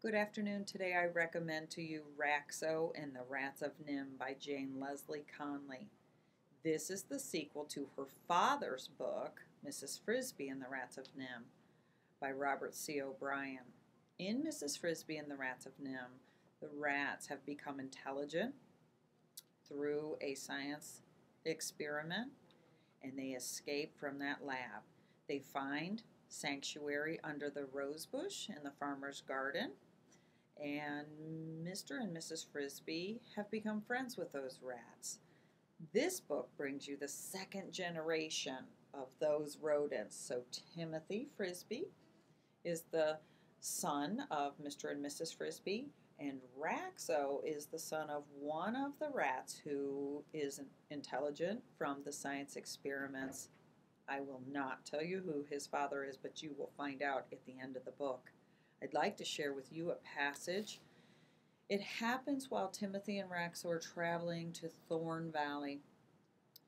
Good afternoon. Today I recommend to you Raxo and the Rats of Nim by Jane Leslie Conley. This is the sequel to her father's book, Mrs. Frisby and the Rats of Nim, by Robert C. O'Brien. In Mrs. Frisby and the Rats of Nim, the rats have become intelligent through a science experiment, and they escape from that lab. They find sanctuary under the rose bush in the farmer's garden, and Mr. and Mrs. Frisby have become friends with those rats. This book brings you the second generation of those rodents. So Timothy Frisby is the son of Mr. and Mrs. Frisby, and Raxo is the son of one of the rats who is intelligent from the science experiments. I will not tell you who his father is, but you will find out at the end of the book. I'd like to share with you a passage. It happens while Timothy and Raxo are traveling to Thorn Valley.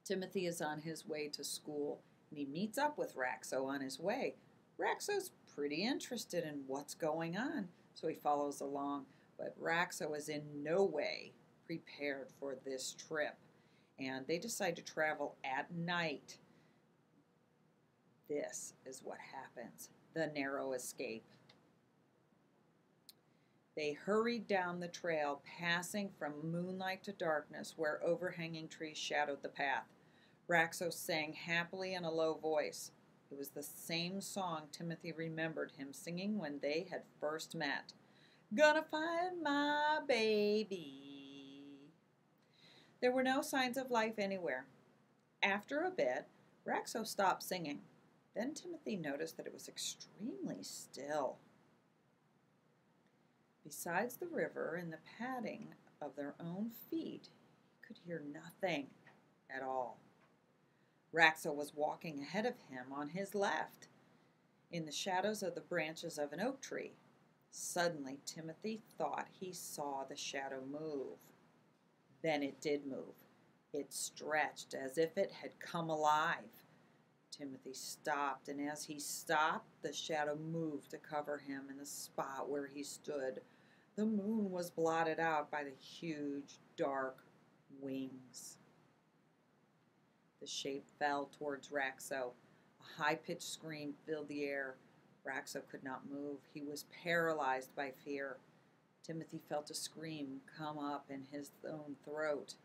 Timothy is on his way to school, and he meets up with Raxo on his way. Raxo's pretty interested in what's going on, so he follows along, but Raxo is in no way prepared for this trip, and they decide to travel at night. This is what happens: the narrow escape. They hurried down the trail, passing from moonlight to darkness where overhanging trees shadowed the path. Raxo sang happily in a low voice. It was the same song Timothy remembered him singing when they had first met. "Gonna find my baby." There were no signs of life anywhere. After a bit, Raxo stopped singing. Then Timothy noticed that it was extremely still. Besides the river and the padding of their own feet, he could hear nothing at all. Raxo was walking ahead of him on his left, in the shadows of the branches of an oak tree. Suddenly, Timothy thought he saw the shadow move. Then it did move. It stretched as if it had come alive. Timothy stopped, and as he stopped, the shadow moved to cover him in the spot where he stood. The moon was blotted out by the huge, dark wings. The shape fell towards Raxo. A high-pitched scream filled the air. Raxo could not move. He was paralyzed by fear. Timothy felt a scream come up in his own throat.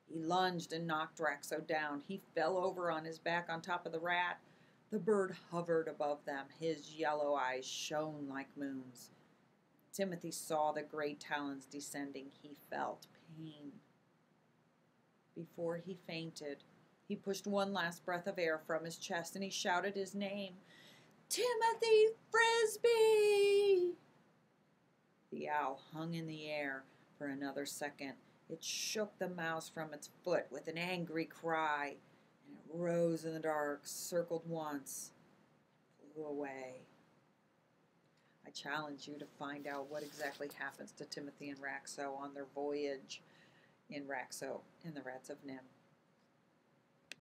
He lunged and knocked Raxo down. He fell over on his back on top of the rat. The bird hovered above them. His yellow eyes shone like moons. Timothy saw the great talons descending. He felt pain. Before he fainted, he pushed one last breath of air from his chest, and he shouted his name, "Timothy Frisby!" The owl hung in the air for another second. It shook the mouse from its foot with an angry cry, and it rose in the dark, circled once, and flew away. I challenge you to find out what exactly happens to Timothy and Raxo on their voyage in Raxo and the Rats of Nim.